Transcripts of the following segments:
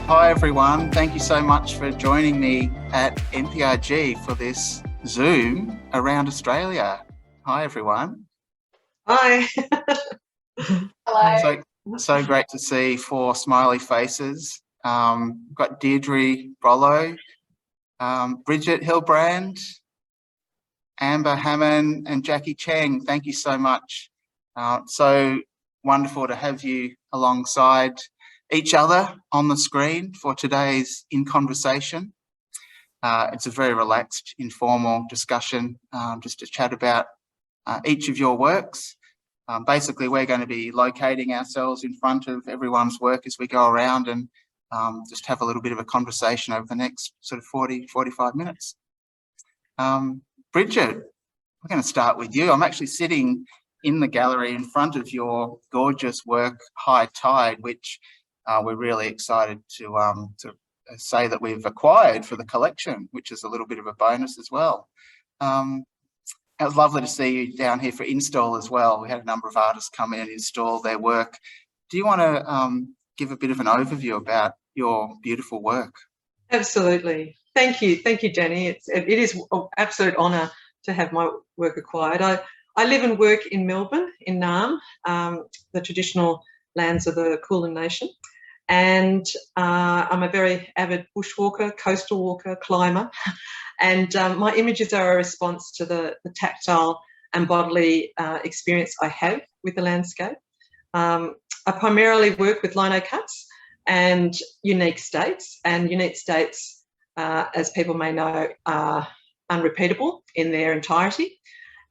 Hi everyone, thank you so much for joining me at MPRG for this Zoom around Australia. Hi everyone. Hi. Hello. So great to see four smiley faces. We've got Deidre Brollo, Bridget Hillebrand, Amber Hammad and Jacky Cheng. Thank you so much. So wonderful to have you alongside each other on the screen for today's In Conversation. It's a very relaxed, informal discussion, just to chat about each of your works. Basically, we're going to be locating ourselves in front of everyone's work as we go around and just have a little bit of a conversation over the next sort of 45 minutes. Bridget, we're going to start with you. I'm actually sitting in the gallery in front of your gorgeous work, High Tide, which we're really excited to say that we've acquired for the collection, which is a little bit of a bonus as well. It was lovely to see you down here for install as well. We had a number of artists come in and install their work. Do you want to give a bit of an overview about your beautiful work? Absolutely. Thank you, Danny. It is an absolute honour to have my work acquired. I live and work in Melbourne, in Naarm, the traditional lands of the Kulin Nation. And I'm a very avid bushwalker, coastal walker, climber. And my images are a response to the tactile and bodily experience I have with the landscape. I primarily work with lino cuts and unique states. And unique states, as people may know, are unrepeatable in their entirety.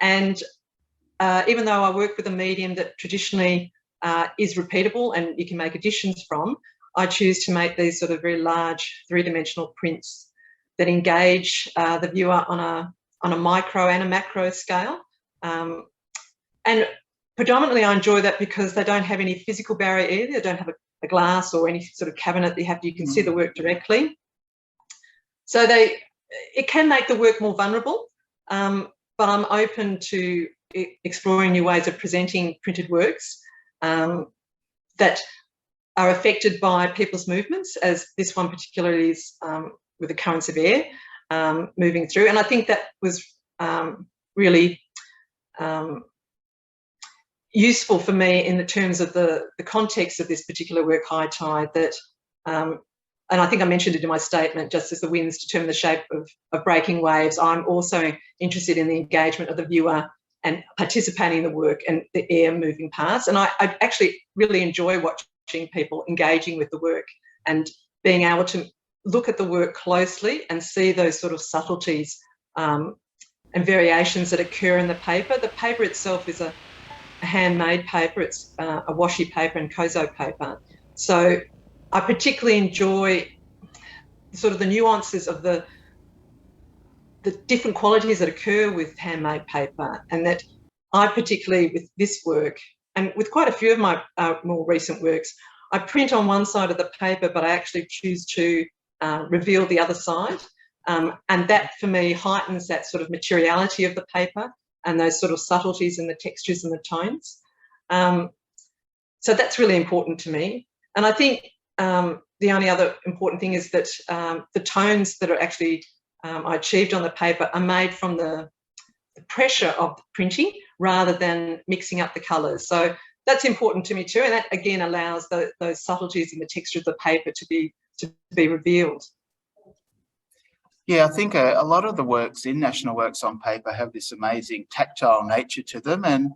And even though I work with a medium that traditionally is repeatable and you can make additions from, I choose to make these sort of very large three-dimensional prints that engage the viewer on a micro and a macro scale. And predominantly I enjoy that because they don't have any physical barrier either. They don't have a glass or any sort of cabinet that you can see the work directly. So it can make the work more vulnerable, but I'm open to exploring new ways of presenting printed works that are affected by people's movements, as this one particularly is with the currents of air moving through. And I think that was really useful for me in the terms of the context of this particular work, High Tide, that, and I think I mentioned it in my statement, just as the winds determine the shape of breaking waves, I'm also interested in the engagement of the viewer and participating in the work and the air moving past. And I actually really enjoy watching people engaging with the work and being able to look at the work closely and see those sort of subtleties and variations that occur in the paper. The paper itself is a handmade paper. It's a washi paper and kozo paper. So I particularly enjoy sort of the nuances of the different qualities that occur with handmade paper, and that I particularly, with this work and with quite a few of my more recent works, I print on one side of the paper, but I actually choose to reveal the other side. And that, for me, heightens that sort of materiality of the paper and those sort of subtleties in the textures and the tones. So that's really important to me. And I think the only other important thing is that the tones that are actually I achieved on the paper are made from the pressure of printing rather than mixing up the colours. So that's important to me too, and that again allows those subtleties in the texture of the paper to be revealed. Yeah, I think a lot of the works in National Works on Paper have this amazing tactile nature to them, and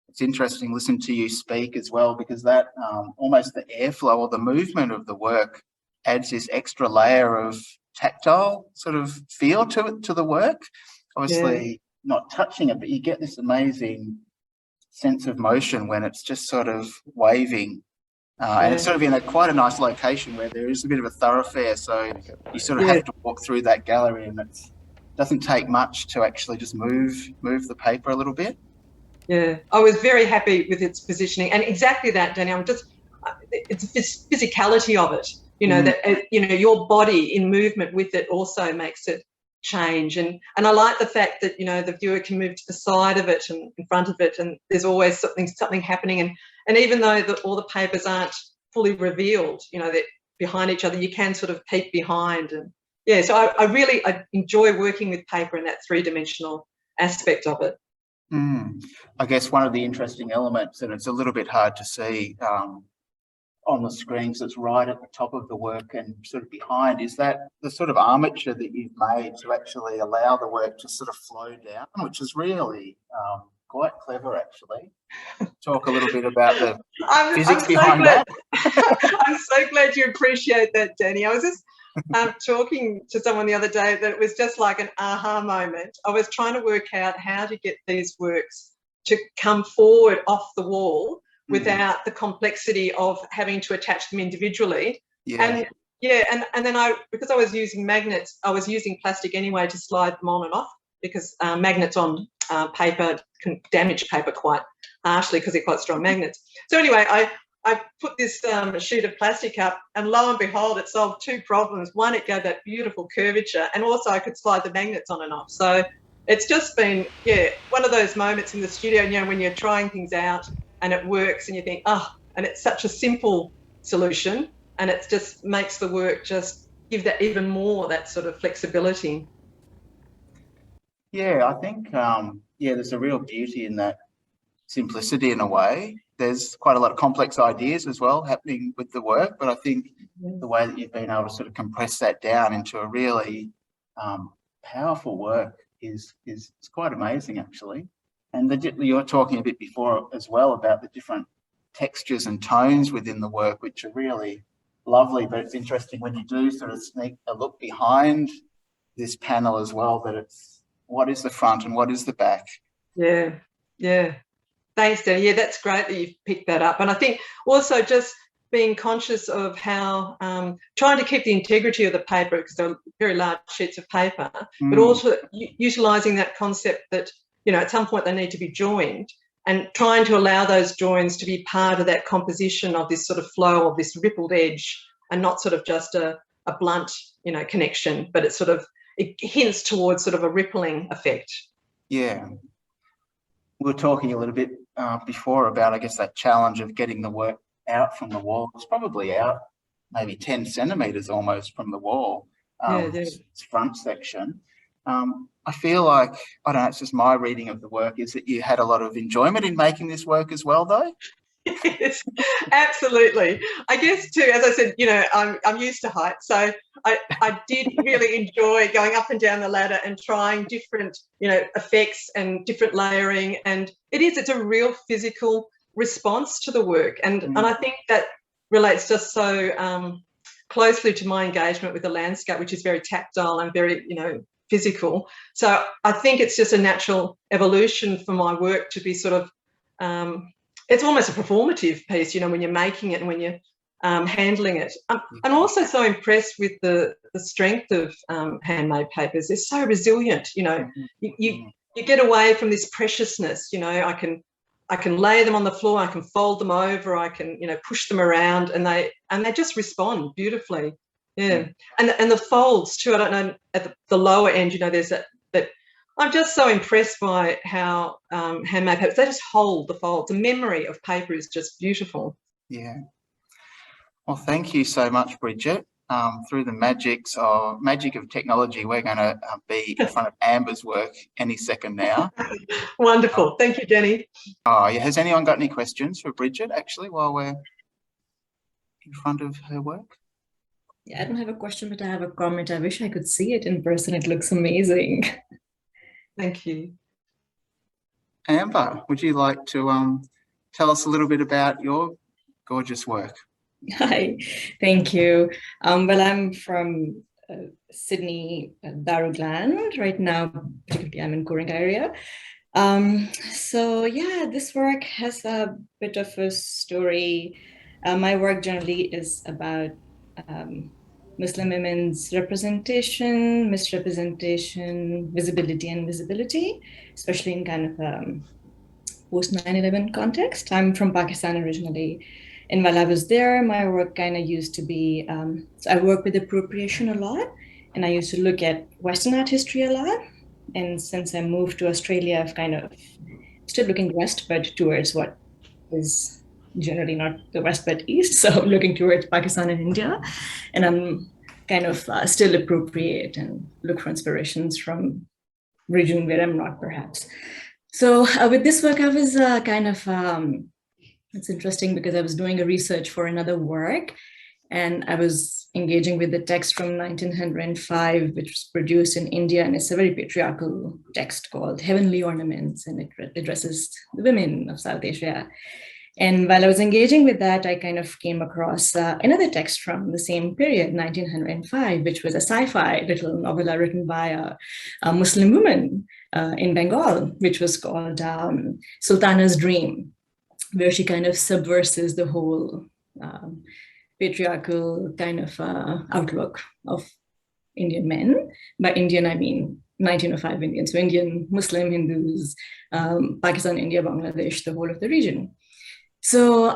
it's interesting listening to you speak as well, because that almost the airflow or the movement of the work adds this extra layer of tactile sort of feel to the work. Obviously not touching it, but you get this amazing sense of motion when it's just sort of waving. And it's sort of in quite a nice location where there is a bit of a thoroughfare, so you sort of have to walk through that gallery, and it doesn't take much to actually just move the paper a little bit. Yeah, I was very happy with its positioning, and exactly that, Danny. It's the physicality of it, you know, that your body in movement with it also makes it change, and I like the fact that the viewer can move to the side of it and in front of it, and there's always something happening, and even though all the papers aren't fully revealed, that behind each other, you can sort of peek behind. And yeah, so I enjoy working with paper in that three-dimensional aspect of it. I guess one of the interesting elements, and it's a little bit hard to see on the screens, that's right at the top of the work and sort of behind, is that the sort of armature that you've made to actually allow the work to sort of flow down, which is really quite clever, actually. Talk a little bit about the physics behind that. I'm so glad you appreciate that, Danny. I was just talking to someone the other day that it was just like an aha moment. I was trying to work out how to get these works to come forward off the wall without the complexity of having to attach them individually. And then because I was using magnets, I was using plastic anyway to slide them on and off, because magnets on paper can damage paper quite harshly because they're quite strong magnets. So anyway, I put this sheet of plastic up, and lo and behold, it solved two problems. One, it gave that beautiful curvature, and also I could slide the magnets on and off. So it's just been, one of those moments in the studio, you know, when you're trying things out and it works and you think, and it's such a simple solution, and it just makes the work just give that even more, that sort of flexibility. Yeah, I think, there's a real beauty in that simplicity in a way. There's quite a lot of complex ideas as well happening with the work, but I think the way that you've been able to sort of compress that down into a really powerful work is quite amazing, actually. And you were talking a bit before as well about the different textures and tones within the work, which are really lovely. But it's interesting when you do sort of sneak a look behind this panel as well, that it's what is the front and what is the back. Yeah. Thanks, Danny. Yeah, that's great that you've picked that up. And I think also just being conscious of how trying to keep the integrity of the paper, because they're very large sheets of paper, but also utilising that concept that, you know, at some point they need to be joined, and trying to allow those joins to be part of that composition of this sort of flow of this rippled edge, and not sort of just a blunt, you know, connection, but it hints towards sort of a rippling effect. Yeah. We were talking a little bit before about, I guess, that challenge of getting the work out from the wall. It's probably out maybe 10 centimetres almost from the wall, its front section. I feel like, I don't know, it's just my reading of the work, is that you had a lot of enjoyment in making this work as well, though? Yes, absolutely. I guess too, as I said, you know, I'm used to height, so I did really enjoy going up and down the ladder and trying different, you know, effects and different layering. And it's a real physical response to the work, and I think that relates just so closely to my engagement with the landscape, which is very tactile and very, you know, physical. So I think it's just a natural evolution for my work to be sort of it's almost a performative piece, you know, when you're making it and when you're handling it. I'm also so impressed with the strength of handmade papers. They're so resilient, you know. You get away from this preciousness, you know. I can lay them on the floor, I can fold them over, I can, you know, push them around, and they just respond beautifully. Yeah. And the folds too, I don't know, at the lower end, you know, there's that I'm just so impressed by how handmade papers, they just hold the folds. The memory of paper is just beautiful. Yeah. Well, thank you so much, Bridget. Through the magic of technology, we're going to be in front of Amber's work any second now. Wonderful. Thank you, Danny. Oh, yeah. Has anyone got any questions for Bridget, actually, while we're in front of her work? Yeah, I don't have a question, but I have a comment. I wish I could see it in person. It looks amazing. Thank you. Amber, would you like to tell us a little bit about your gorgeous work? Hi, thank you. Well, I'm from Sydney, Darugland. Right now, particularly I'm in Coorong area. So yeah, this work has a bit of a story. My work generally is about Muslim women's representation, misrepresentation, visibility and visibility, especially in kind of post 9/11 context. I'm from Pakistan originally. And while I was there, my work kind of used to be, so I work with appropriation a lot, and I used to look at Western art history a lot. And since I moved to Australia, I've kind of still looking west, but towards what is generally not the west but east, so looking towards Pakistan and India. And I'm kind of still appropriate and look for inspirations from region where I'm not, perhaps. So with this work, I was it's interesting because I was doing a research for another work, and I was engaging with the text from 1905, which was produced in India, and it's a very patriarchal text called Heavenly Ornaments, and it addresses the women of South Asia. And while I was engaging with that, I kind of came across another text from the same period, 1905, which was a sci-fi little novella written by a Muslim woman in Bengal, which was called Sultana's Dream, where she kind of subverses the whole patriarchal kind of outlook of Indian men. By Indian, I mean 1905 Indians, so Indian, Muslim, Hindus, Pakistan, India, Bangladesh, the whole of the region. So,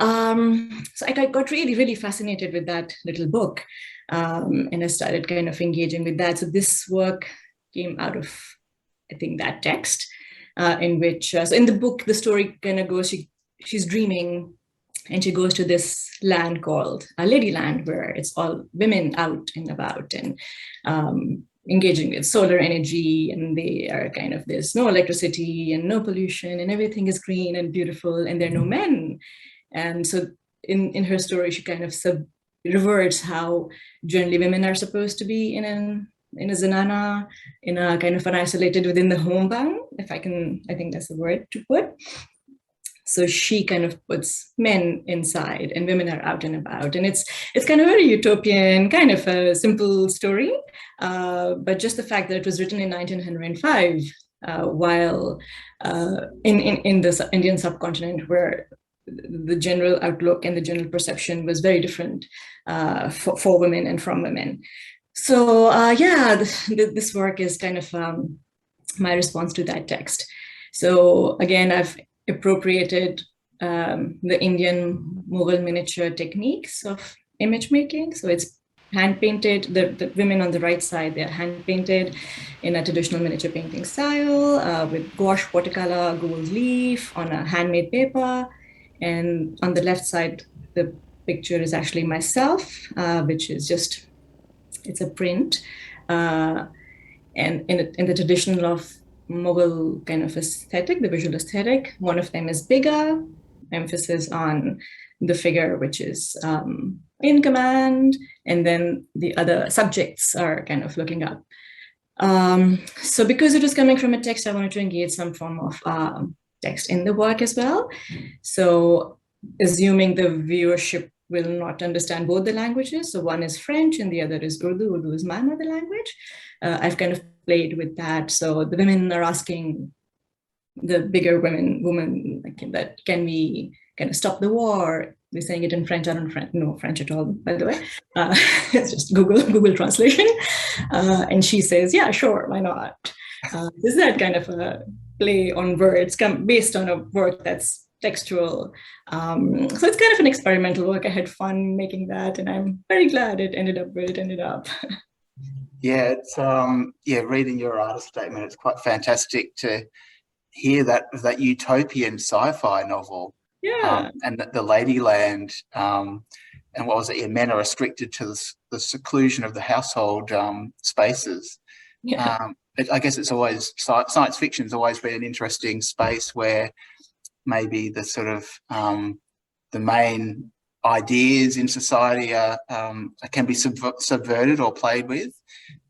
so I got really, really fascinated with that little book, and I started kind of engaging with that. So this work came out of, I think, that text, in which, so in the book, the story kind of goes, she's dreaming, and she goes to this land called Ladyland, where it's all women out and about and engaging with solar energy, and they are kind of, there's no electricity and no pollution and everything is green and beautiful, and there are no men. And so in her story, she kind of reverts how generally women are supposed to be in a zanana, in a kind of an isolated within the home bang, I think that's the word to put. So she kind of puts men inside and women are out and about. And it's kind of very utopian, kind of a simple story. But just the fact that it was written in 1905, while in the Indian subcontinent, where the general outlook and the general perception was very different for women and from women. So yeah, this work is kind of my response to that text. So again, I've appropriated the Indian Mughal miniature techniques of image making. So it's hand painted, the women on the right side, they're hand painted in a traditional miniature painting style with gouache, watercolor, gold leaf on a handmade paper. And on the left side, the picture is actually myself, which is just, it's a print. And in the traditional of Mughal kind of aesthetic, the visual aesthetic, one of them is bigger, emphasis on the figure which is in command, and then the other subjects are kind of looking up. So because it was coming from a text, I wanted to engage some form of text in the work as well. So assuming the viewership will not understand both the languages, so one is French and the other is Urdu. Urdu is my mother language. I've kind of played with that. So the women are asking the bigger woman like, that can we kind of stop the war? They're saying it in French. I don't know French at all, by the way. It's just Google translation. And she says, yeah, sure, why not? This is that kind of a play on words based on a work that's textual. So it's kind of an experimental work. I had fun making that, and I'm very glad it ended up where it ended up. Yeah, it's reading your artist statement, it's quite fantastic to hear that utopian sci-fi novel. Yeah. And the Ladyland, and what was it? Yeah, men are restricted to the seclusion of the household spaces. Yeah. I guess it's always, science fiction's always been an interesting space where maybe the sort of the main ideas in society can be subverted or played with.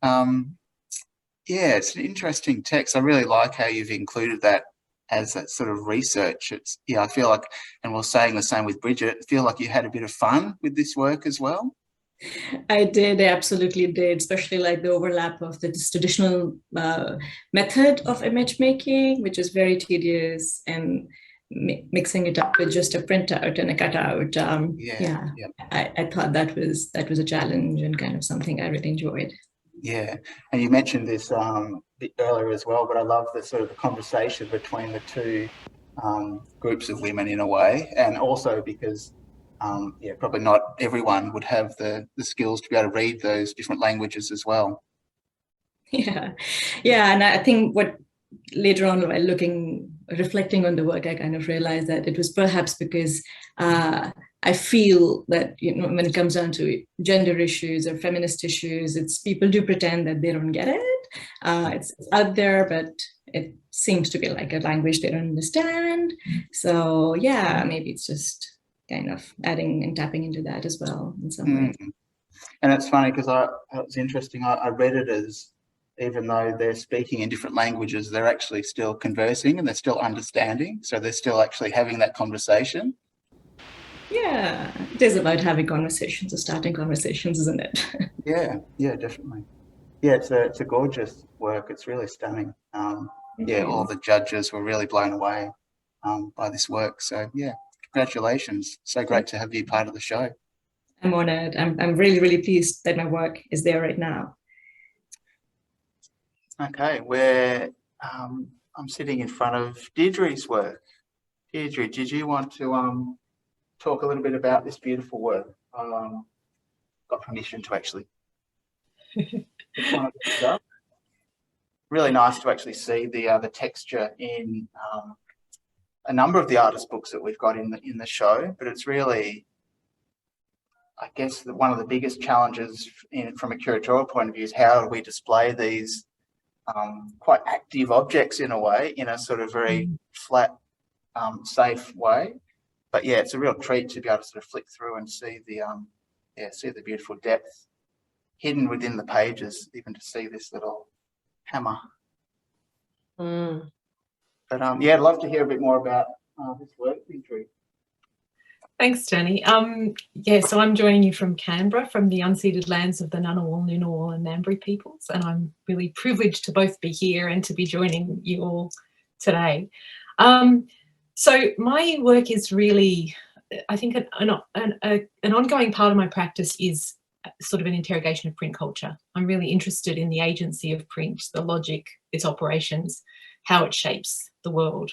Yeah, it's an interesting text. I really like how you've included that as that sort of research. It's, yeah, I feel like, and we're saying the same with Bridget, I feel like you had a bit of fun with this work as well. I did, I absolutely did, especially like the overlap of this traditional method of image making, which is very tedious, and mixing it up with just a printout and a cutout. I thought that was a challenge and kind of something I really enjoyed. Yeah, and you mentioned this a bit earlier as well, but I love the sort of the conversation between the two groups of women in a way, and also because probably not everyone would have the skills to be able to read those different languages as well. Yeah, and I think what later on, while looking reflecting on the work, I kind of realized that it was perhaps because I feel that, you know, when it comes down to gender issues or feminist issues, it's people do pretend that they don't get it. It's out there, but it seems to be like a language they don't understand. So yeah, maybe it's just kind of adding and tapping into that as well in some way. And it's funny because it's interesting. I read it as, even though they're speaking in different languages, they're actually still conversing and they're still understanding. So they're still actually having that conversation. Yeah, it is about having conversations or starting conversations, isn't it? Yeah, definitely. Yeah, it's a gorgeous work. It's really stunning. Yeah, all the judges were really blown away by this work. So yeah, congratulations. So great to have you part of the show. I'm honored. I'm really, really pleased that my work is there right now. Okay, I'm sitting in front of Deidre's work. Deidre, did you want to talk a little bit about this beautiful work? Got permission to actually. Really nice to actually see the texture in a number of the artist books that we've got in the show, but it's really, I guess, one of the biggest challenges from a curatorial point of view is how do we display these quite active objects in a way, in a sort of very flat, safe way. But yeah, it's a real treat to be able to sort of flick through and see the beautiful depth hidden within the pages, even to see this little hammer. But yeah, I'd love to hear a bit more about this work, Deidre. Thanks, Danny. Yeah, so I'm joining you from Canberra, from the unceded lands of the Ngunnawal, Ngunnawal and Ngambri peoples, and I'm really privileged to both be here and to be joining you all today. So my work is really, I think, an ongoing part of my practice is sort of an interrogation of print culture. I'm really interested in the agency of print, the logic, its operations, how it shapes the world.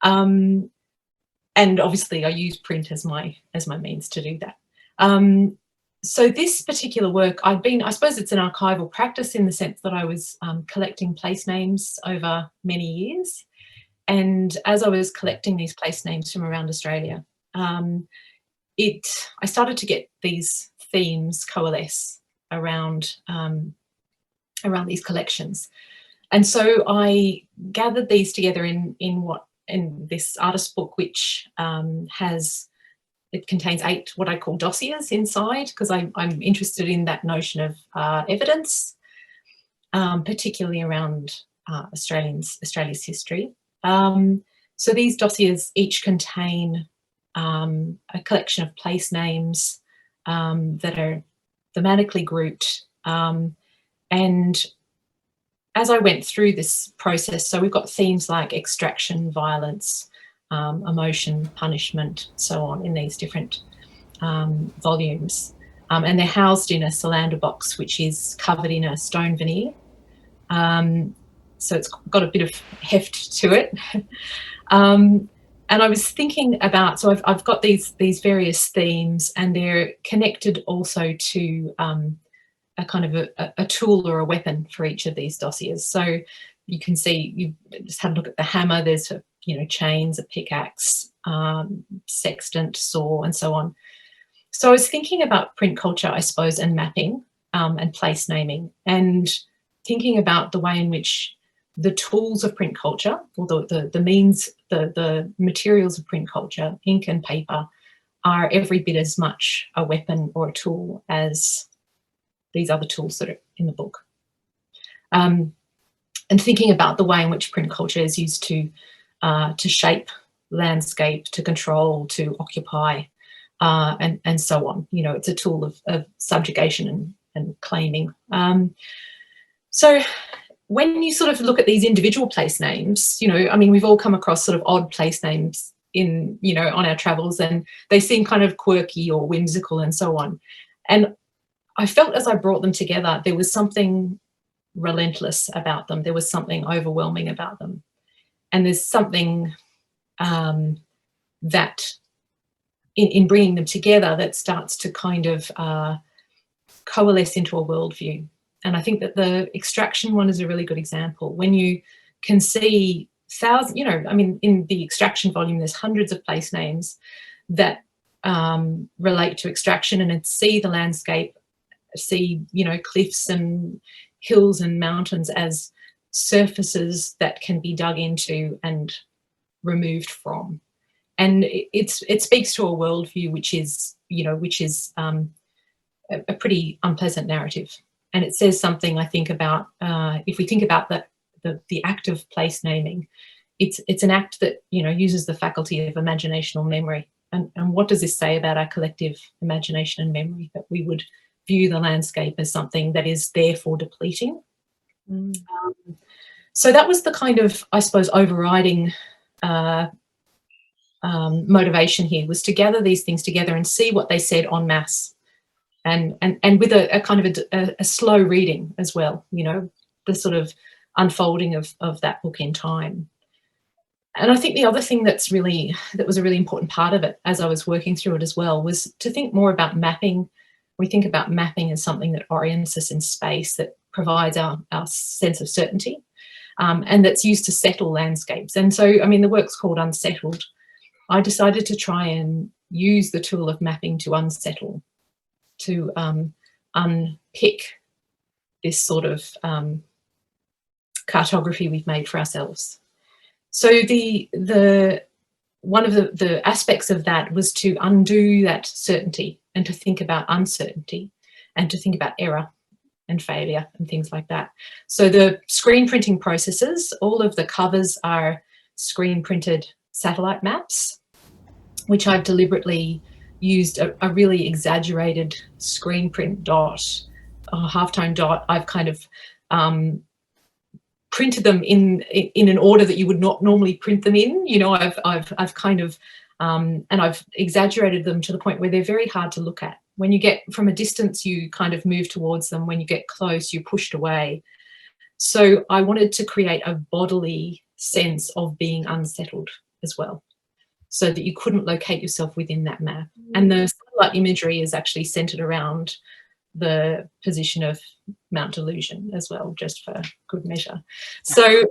And obviously I use print as my means to do that. So this particular work, I suppose it's an archival practice in the sense that I was collecting place names over many years. And as I was collecting these place names from around Australia, I started to get these themes coalesce around these collections. And so I gathered these together in this artist book, which it contains 8 what I call dossiers inside, because I'm interested in that notion of evidence, particularly around Australia's history. So these dossiers each contain a collection of place names that are thematically grouped. And as I went through this process, so we've got themes like extraction, violence, emotion, punishment, so on, in these different volumes. And they're housed in a Solander box, which is covered in a stone veneer. So it's got a bit of heft to it. And I was thinking about, so I've got these various themes, and they're connected also to a kind of a tool or a weapon for each of these dossiers. So you can see, you just had a look at the hammer, there's chains, a pickaxe, sextant, saw, and so on. So I was thinking about print culture, I suppose, and mapping and place naming, and thinking about the way in which the tools of print culture, or the materials of print culture, ink and paper, are every bit as much a weapon or a tool as these other tools that are in the book. And thinking about the way in which print culture is used to shape landscape, to control, to occupy, and so on. It's a tool of subjugation and claiming. So when you sort of look at these individual place names, we've all come across sort of odd place names on our travels, and they seem kind of quirky or whimsical and so on. And I felt as I brought them together, there was something relentless about them. There was something overwhelming about them. And there's something that in bringing them together that starts to kind of coalesce into a worldview. And I think that the extraction one is a really good example. When you can see thousands, you know, I mean, in the extraction volume, there's hundreds of place names that relate to extraction, and see the landscape, see, you know, cliffs and hills and mountains as surfaces that can be dug into and removed from. And it speaks to a worldview which is, you know, a pretty unpleasant narrative. And it says something, I think, about if we think about the act of place naming, it's an act that, you know, uses the faculty of imagination or memory. And what does this say about our collective imagination and memory, that we would view the landscape as something that is therefore depleting? So that was the kind of, I suppose, overriding motivation here, was to gather these things together and see what they said en masse, and with a kind of a slow reading as well, you know, the sort of unfolding of that book in time. And I think the other thing that was a really important part of it as I was working through it as well, was to think more about mapping. We think about mapping as something that orients us in space, that provides our sense of certainty, and that's used to settle landscapes. And so, I mean, the work's called Unsettled. I decided to try and use the tool of mapping to unsettle, to unpick this sort of cartography we've made for ourselves. So one of the aspects of that was to undo that certainty and to think about uncertainty, and to think about error and failure and things like that. So the screen printing processes, all of the covers are screen printed satellite maps, which I've deliberately used a really exaggerated screen print dot, a halftone dot. I've kind of printed them in an order that you would not normally print them in. You know, I've kind of and I've exaggerated them to the point where they're very hard to look at. When you get from a distance, you kind of move towards them. When you get close, you're pushed away. So I wanted to create a bodily sense of being unsettled as well, so that you couldn't locate yourself within that map. And the satellite imagery is actually centered around the position of Mount Delusion as well, just for good measure. So,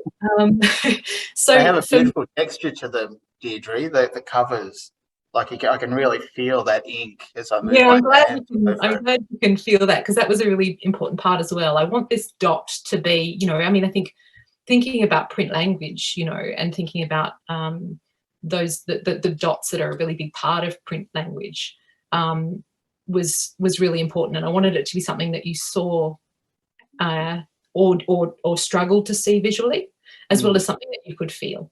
so they have a beautiful texture to them, Deidre. The covers, like I can really feel that ink as I move. Yeah, I'm my glad you can feel that, because that was a really important part as well. I want this dot to be, you know, I mean, I think thinking about print language, you know, and thinking about the dots that are a really big part of print language, was really important. And I wanted it to be something that you saw or struggled to see visually, as well as something that you could feel.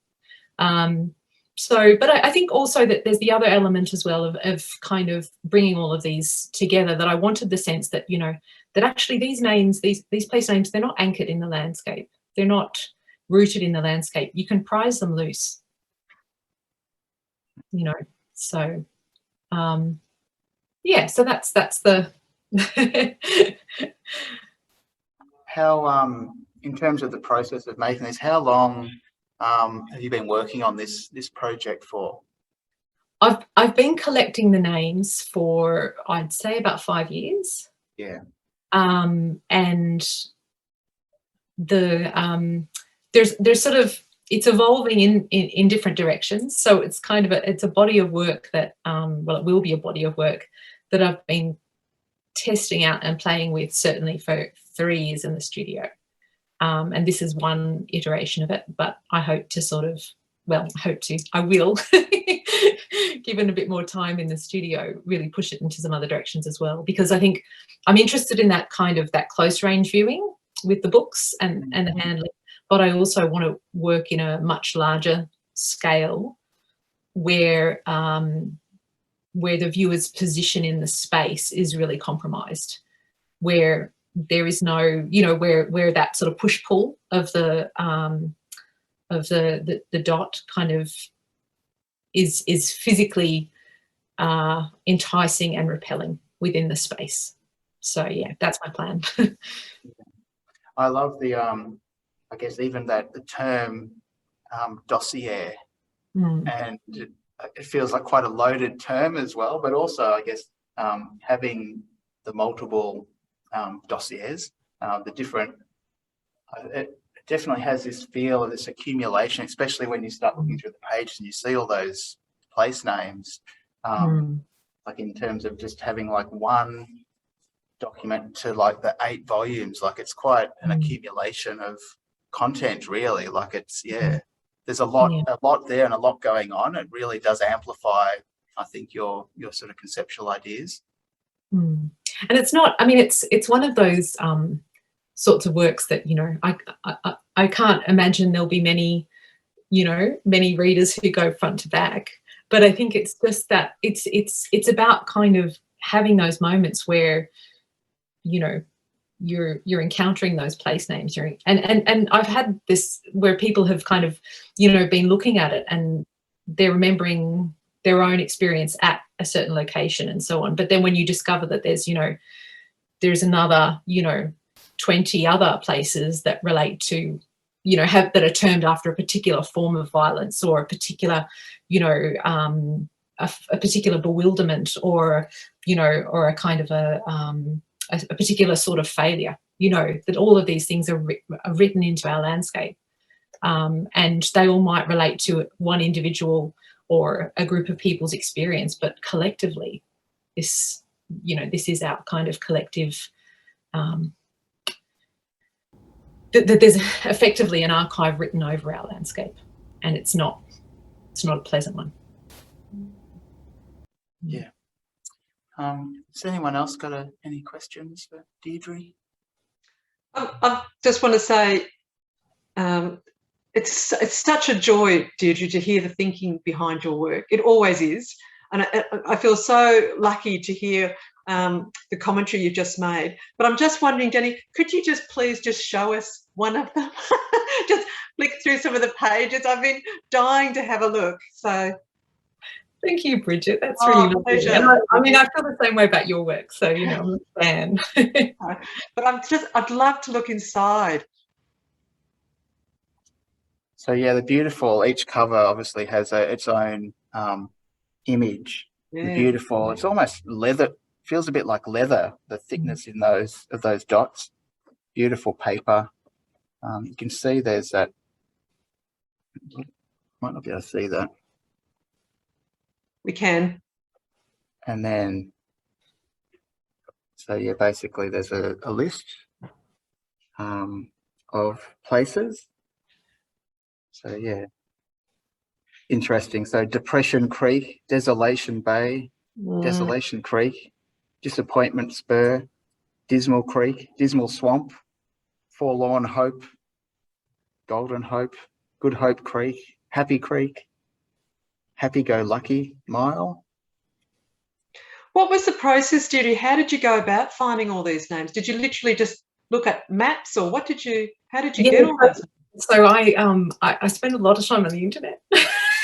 But I think also that there's the other element as well of kind of bringing all of these together, that I wanted the sense that, you know, that actually these names, these place names, they're not anchored in the landscape. They're not rooted in the landscape. You can prise them loose, you know. So yeah, so that's the How in terms of the process of making this, how long have you been working on this project for? I've been collecting the names for, I'd say, about 5 years. Yeah. And there's sort of, it's evolving in different directions. So it's kind of it's a body of work that well, it will be a body of work that I've been testing out and playing with, certainly for 3 years in the studio. And this is one iteration of it, but I hope to sort of, well, I will, given a bit more time in the studio, really push it into some other directions as well, because I think I'm interested in that kind of that close range viewing with the books and the handling, but I also want to work in a much larger scale where the viewer's position in the space is really compromised, where there is no, you know, where that sort of push-pull of the dot kind of is physically enticing and repelling within the space. So yeah, that's my plan. I love the I guess even that the term dossier, and it feels like quite a loaded term as well, but also I guess having the multiple dossiers, the different, it definitely has this feel of this accumulation, especially when you start looking through the pages and you see all those place names, like in terms of just having like one document to like the 8 volumes. Like it's quite an accumulation of content, really. Like it's, there's a lot there and a lot going on. It really does amplify, I think, your sort of conceptual ideas. And it's not, I mean, it's one of those sorts of works that, you know, I can't imagine there'll be many, you know, many readers who go front to back. But I think it's just that it's about kind of having those moments where, you know, you're encountering those place names. And I've had this where people have kind of, you know, been looking at it and they're remembering their own experience at a certain location and so on. But then when you discover that there's, you know, there's another, you know, 20 other places that relate to, you know, that are termed after a particular form of violence or a particular, you know, a particular bewilderment or, you know, or a kind of a particular sort of failure, you know, that all of these things are written into our landscape. And they all might relate to one individual or a group of people's experience, but collectively, this, you know, this is our kind of collective, that there's effectively an archive written over our landscape, and it's not a pleasant one. Yeah. Has anyone else got any questions for Deidre? I just want to say it's such a joy, Deidre, to hear the thinking behind your work. It always is. And I feel so lucky to hear the commentary you've just made. But I'm just wondering, Danny, could you just please just show us one of them? Just flick through some of the pages. I've been dying to have a look. So thank you, Bridget. That's really lovely. And I mean, I feel the same way about your work. So, you know, I'm a fan. But I'd love to look inside. So yeah, the beautiful, each cover obviously has its own image. Yeah. Beautiful. It's almost leather, feels a bit like leather, the thickness in those dots. Beautiful paper. You can see there's that, might not be able to see that. We can. And then, so yeah, basically there's a list of places. So yeah, interesting. So Depression Creek, Desolation Bay, Desolation Creek, Disappointment Spur, Dismal Creek, Dismal Swamp, Forlorn Hope, Golden Hope, Good Hope Creek, Happy Creek, Happy Go Lucky Mile. What was the process, Judy? How did you go about finding all these names? Did you literally just look at maps, or how did you get all those? So I spend a lot of time on the internet.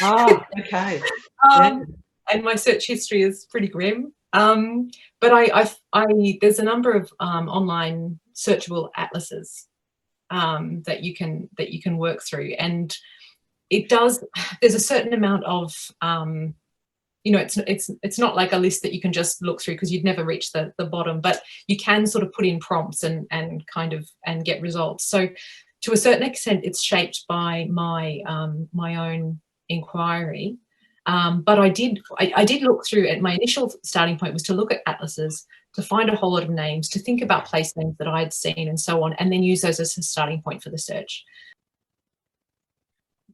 Oh, okay. And my search history is pretty grim. But there's a number of online searchable atlases that you can work through, and there's a certain amount of you know, it's not like a list that you can just look through because you'd never reach the bottom, but you can sort of put in prompts and get results. So to a certain extent, it's shaped by my own inquiry. But I did look through it. My initial starting point was to look at atlases, to find a whole lot of names, to think about place names that I'd seen and so on, and then use those as a starting point for the search.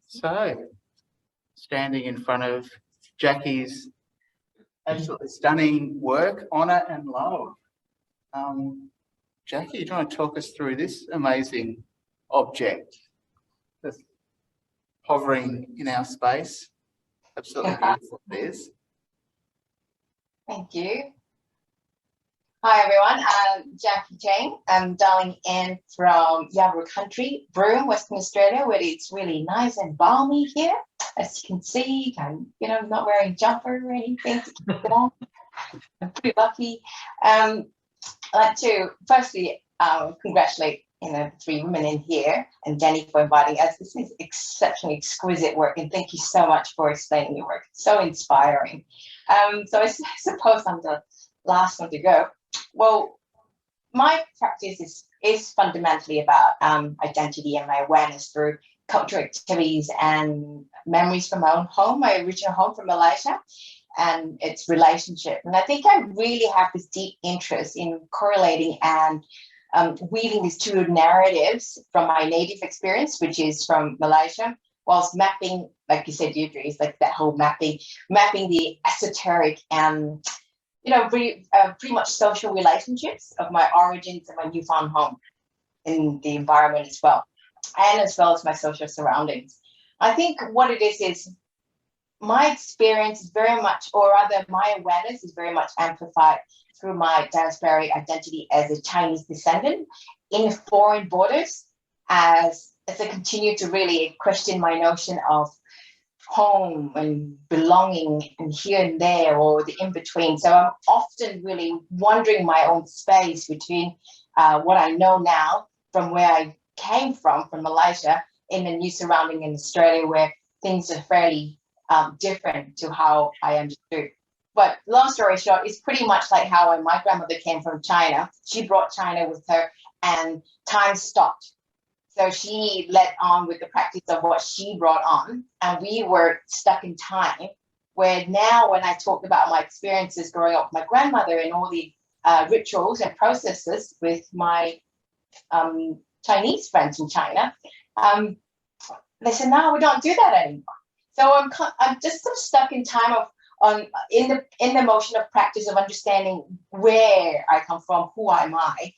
So, Standing in front of Jacky's absolutely stunning work, Honour and Love. Jacky, do you want to talk us through this amazing object that's hovering in our space? Absolutely beautiful it is. Thank you. Hi everyone, I'm Jacky Cheng. I'm dialing in from Yabra country, Broom, Western Australia, where it's really nice and balmy here. As you can see, I'm not wearing a jumper or anything to keep it on. I'm pretty lucky. I'd like to firstly congratulate the 3 women in here and Danny for inviting us. This is exceptionally exquisite work, and thank you so much for explaining your work. It's so inspiring. So I suppose I'm the last one to go. Well, my practice is fundamentally about identity and my awareness through cultural activities and memories from my own home, my original home from Malaysia, and its relationship. And I think I really have this deep interest in correlating and weaving these two narratives from my native experience, which is from Malaysia, whilst mapping, like you said, Deidre, is like that whole mapping the esoteric and pretty much social relationships of my origins and my newfound home in the environment as well, and as well as my social surroundings. I think what it is my experience is very much, or rather my awareness is very much amplified through my diasporic identity as a Chinese descendant in foreign borders, as I continue to really question my notion of home and belonging and here and there, or the in-between. So I'm often really wandering my own space between what I know now from where I came from Malaysia, in a new surrounding in Australia where things are fairly different to how I understood. But long story short, it's pretty much like how my grandmother came from China. She brought China with her and time stopped. So she led on with the practice of what she brought on, and we were stuck in time, where now when I talked about my experiences growing up with my grandmother and all the rituals and processes with my Chinese friends in China, they said, no, we don't do that anymore. So I'm just sort of stuck in time in the motion of practice of understanding where I come from, who am I,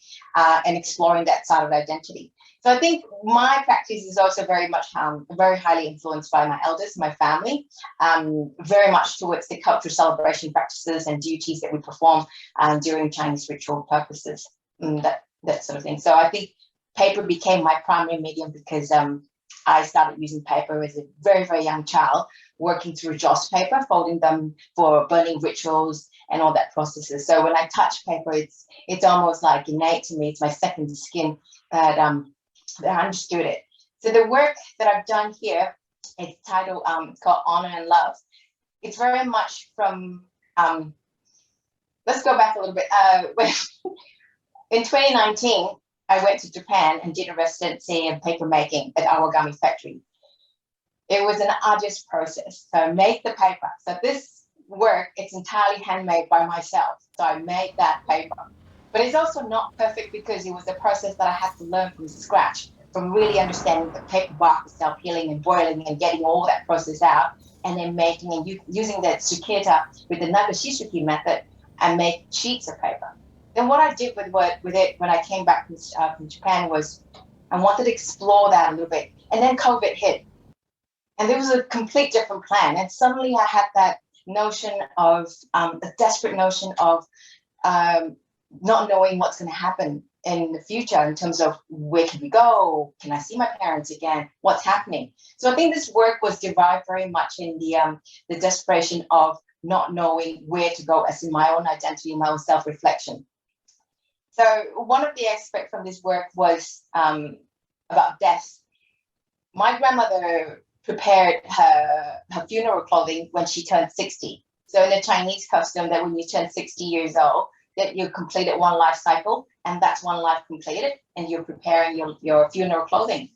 and exploring that side of identity. So I think my practice is also very much very highly influenced by my elders, my family, very much towards the cultural celebration practices and duties that we perform during Chinese ritual purposes, that sort of thing. So I think paper became my primary medium because I started using paper as a very, very young child, working through joss paper, folding them for burning rituals and all that processes. So when I touch paper, it's almost like innate to me. It's my second skin that I understood it. So the work that I've done here, it's titled, it's called Honor and Love. It's very much from, let's go back a little bit. In 2019, I went to Japan and did a residency in paper making at Awagami factory. It was an arduous process. So I made the paper. So this work, it's entirely handmade by myself. So I made that paper. But it's also not perfect because it was a process that I had to learn from scratch, from really understanding the paper bark itself, peeling and boiling and getting all that process out, and then making and using that tsuketa with the Nagashishuki method and make sheets of paper. Then what I did with it when I came back from Japan was I wanted to explore that a little bit. And then COVID hit. And there was a complete different plan. And suddenly I had that notion of, a desperate notion of not knowing what's going to happen in the future in terms of where can we go? Can I see my parents again? What's happening? So I think this work was derived very much in the desperation of not knowing where to go as in my own identity, my own self-reflection. So one of the aspects from this work was about death. My grandmother prepared her funeral clothing when she turned 60. So in the Chinese custom that when you turn 60 years old, that you completed one life cycle, and that's one life completed, and you're preparing your funeral clothing.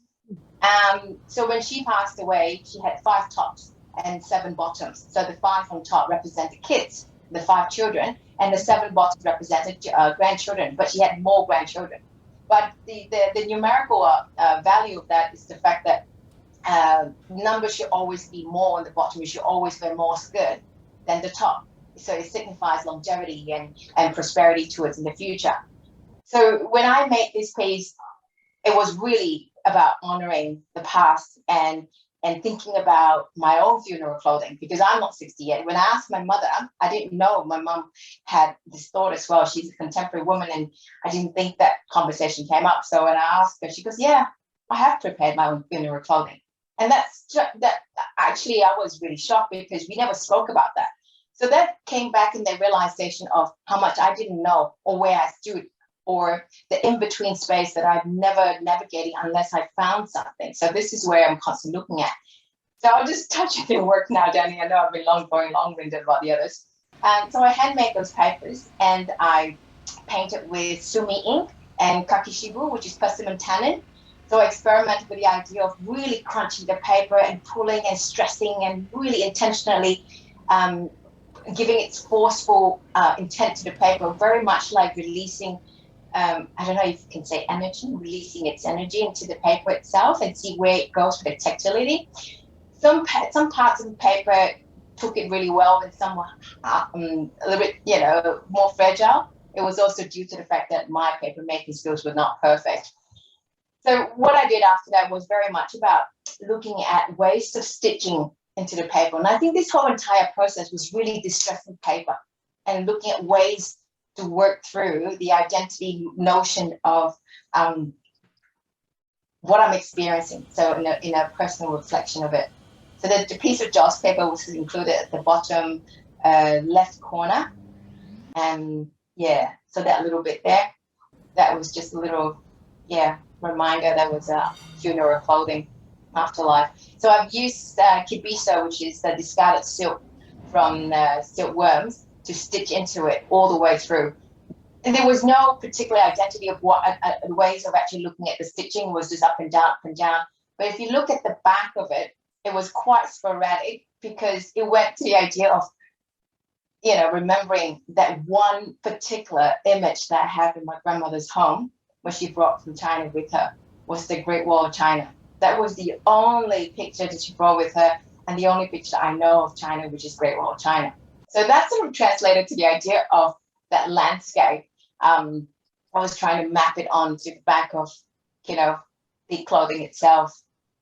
So when she passed away, she had 5 tops and 7 bottoms. So the 5 on top represented kids, the 5 children, and the 7 bottoms represented grandchildren, but she had more grandchildren. But the numerical value of that is the fact that numbers should always be more on the bottom. You should always wear more skirt than the top. So it signifies longevity and prosperity towards in the future. So when I made this piece, it was really about honoring the past and thinking about my own funeral clothing, because I'm not 60 yet. When I asked my mother, I didn't know my mom had this thought as well. She's a contemporary woman, and I didn't think that conversation came up. So when I asked her, she goes, yeah, I have prepared my own funeral clothing. And that actually, I was really shocked because we never spoke about that. So that came back in the realization of how much I didn't know, or where I stood, or the in-between space that I've never navigated unless I found something. So this is where I'm constantly looking at. So I'll just touch on your work now, Danny. I know I've been going long-winded about the others. So I handmade those papers, and I painted with sumi ink and kakishibu, which is persimmon tannin. So I experimented with the idea of really crunching the paper and pulling and stressing and really intentionally giving its forceful intent to the paper, very much like releasing, I don't know if you can say energy, releasing its energy into the paper itself and see where it goes with the tactility. Some parts of the paper took it really well, and some were a little bit, you know, more fragile. It was also due to the fact that my paper making skills were not perfect. So what I did after that was very much about looking at ways of stitching into the paper. And I think this whole entire process was really distressing paper and looking at ways to work through the identity notion of what I'm experiencing. So in a personal reflection of it. So the piece of Joss paper was included at the bottom left corner. And yeah, so that little bit there, that was just a little, reminder that was funeral clothing, afterlife. So I've used kibiso, which is the discarded silk from silkworms, to stitch into it all the way through. And there was no particular identity of what ways of actually looking at the stitching, was just up and down, up and down. But if you look at the back of it, it was quite sporadic, because it went to the idea of, you know, remembering that one particular image that I have in my grandmother's home, when she brought from China with her, was the Great Wall of China. That was the only picture that she brought with her, and the only picture I know of China, which is Great Wall of China. So that sort of translated to the idea of that landscape. I was trying to map it onto the back of, you know, the clothing itself.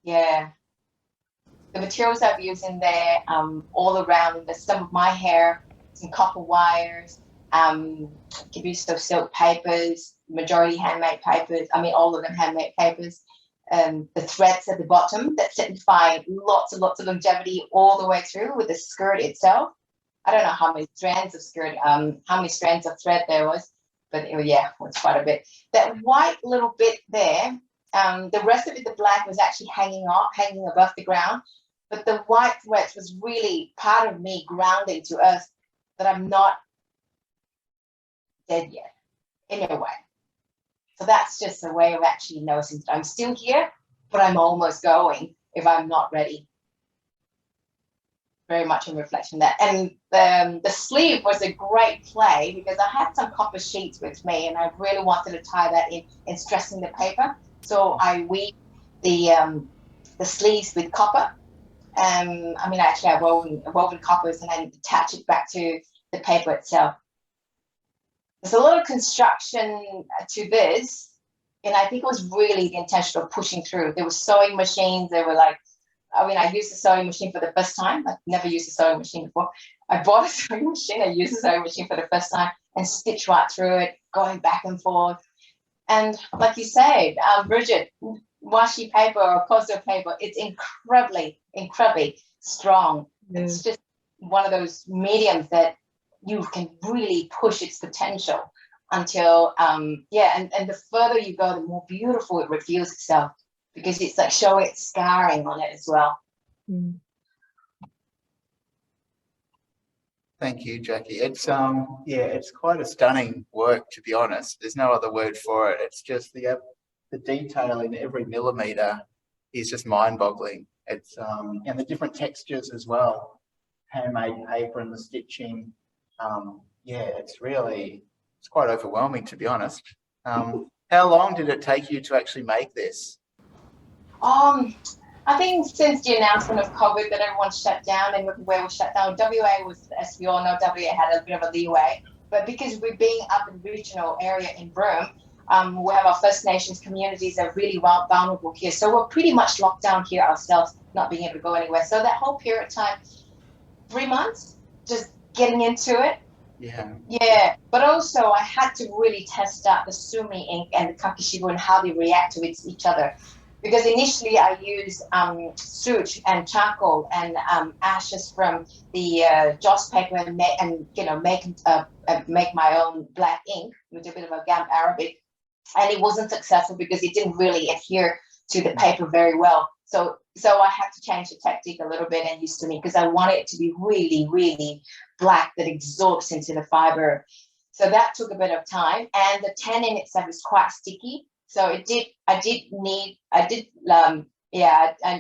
Yeah. The materials I've used in there, all around the stem of my hair, some copper wires, kibiso silk papers, majority handmade papers. I mean, all of them handmade papers. The threads at the bottom that signify lots and lots of longevity all the way through with the skirt itself. I don't know how many strands of skirt, how many strands of thread there was, but it was quite a bit. That white little bit there, the rest of it, the black, was actually hanging above the ground, but the white threads was really part of me grounding to earth, that I'm not dead yet, in a way. So that's just a way of actually noticing that I'm still here, but I'm almost going if I'm not ready. Very much in reflection of that. And the sleeve was a great play, because I had some copper sheets with me, and I really wanted to tie that in stressing the paper. So I weave the sleeves with copper. I mean, actually, I woven coppers and then attach it back to the paper itself. There's a lot of construction to this, and I think it was really the intention of pushing through. There were sewing machines. They were like, I mean, I used a sewing machine for the first time. I've never used a sewing machine before. I bought a sewing machine. I used a sewing machine for the first time and stitched right through it, going back and forth. And like you said, Bridget, washi paper or koso paper, it's incredibly, incredibly strong. Yeah. It's just one of those mediums that you can really push its potential until, and the further you go, the more beautiful it reveals itself, because it's like showing its scarring on it as well. Mm. Thank you, Jacky. It's it's quite a stunning work, to be honest. There's no other word for it. It's just the detail in every millimeter is just mind-boggling. It's and the different textures as well, handmade paper and the stitching. It's quite overwhelming, to be honest. How long did it take you to actually make this? I think since the announcement of COVID that everyone shut down and where was shut down, WA was, as we all know, WA had a bit of a leeway. But because we're being up in the regional area in Broom, we have our First Nations communities that are really vulnerable here. So we're pretty much locked down here ourselves, not being able to go anywhere. So that whole period of time, 3 months, just getting into it. Yeah, but also I had to really test out the sumi ink and the kakishibu and how they react to each other. Because initially I used soot and charcoal and ashes from the joss paper and make my own black ink with a bit of a Gamp Arabic, and it wasn't successful because it didn't really adhere to the paper very well. So I had to change the technique a little bit and use sumi because I wanted it to be really, really black that absorbs into the fiber. So that took a bit of time, and the tannin itself is quite sticky. So it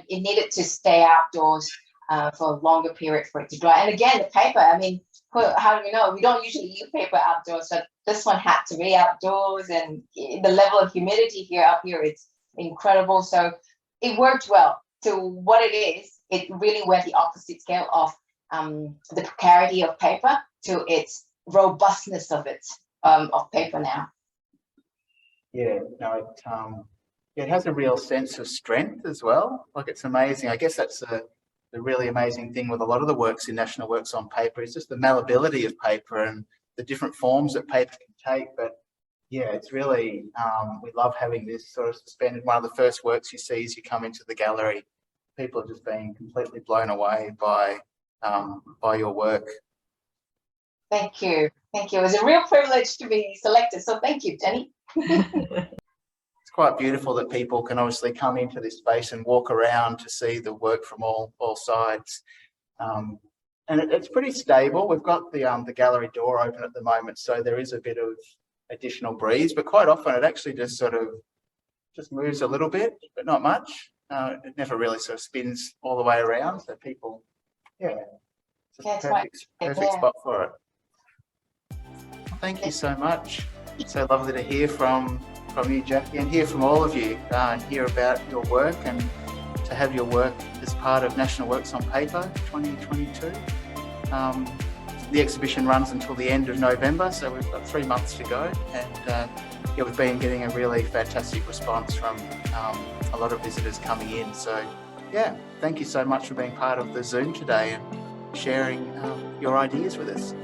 needed to stay outdoors for a longer period for it to dry. And again, the paper, I mean, how do we know? We don't usually use paper outdoors, so this one had to be outdoors, and the level of humidity here up here, it's incredible. So it worked well. So what it is, it really went the opposite scale of the precarity of paper to its robustness of paper now. Yeah, no, it has a real sense of strength as well. Like, it's amazing. I guess that's the really amazing thing with a lot of the works in National Works on Paper is just the malleability of paper and the different forms that paper can take. But yeah, it's really, we love having this sort of suspended. One of the first works you see as you come into the gallery, people are just being completely blown away by your work. Thank you. Thank you. It was a real privilege to be selected. So thank you, Danny. It's quite beautiful that people can obviously come into this space and walk around to see the work from all sides. And it's pretty stable. We've got the gallery door open at the moment, so there is a bit of additional breeze, but quite often it actually just sort of moves a little bit, but not much. It never really sort of spins all the way around. So people, it's a perfect spot for it. Thank you so much. So lovely to hear from you, Jacky, and hear from all of you, and hear about your work, and to have your work as part of National Works on Paper 2022. The exhibition runs until the end of November, so we've got 3 months to go, and we've been getting a really fantastic response from a lot of visitors coming in. So thank you so much for being part of the Zoom today and sharing your ideas with us.